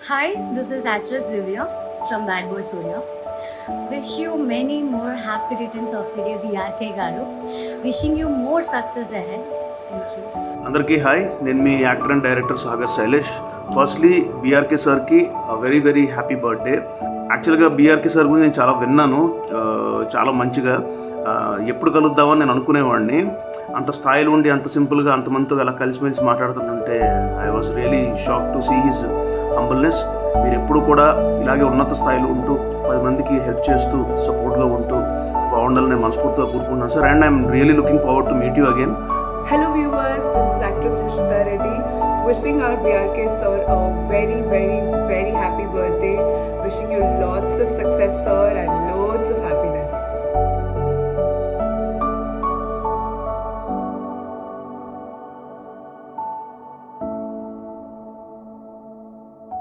Hi, this is actress Divya from Bad Boy Surya. Wish you many more happy returns of the day, BRK Garu. Wishing you more success ahead. Thank you. అందరికీ hi, నేను మీ actor and director Sagar Shailesh. Firstly BRK సార్కి very very happy birthday. యాక్చువల్గా BRK sir గురించి నేను చాలా విన్నాను, చాలా మంచిగా. ఎప్పుడు కలుద్దామని నేను అనుకునేవాడిని. అంత స్థాయిలో ఉండి అంత సింపుల్గా అంతమందితో అలా కలిసిమెలిసి మాట్లాడుతుంటే I was really shock to see his humbleness. మీరు ఎప్పుడు కూడా ఇలాగే ఉన్నత స్థాయిలో ఉంటూ 10 మందికి హెల్ప్ చేస్తూ సపోర్ట్గా ఉంటూ బాగుండాలని నేను మనస్ఫూర్తిగా కోరుకుంటున్నాను sir. And I'm really looking forward to meet you again. Hello viewers, this is actress Harshita Reddy wishing our BRK sir a very very very happy birthday. Wishing you lots of success sir and loads of happiness.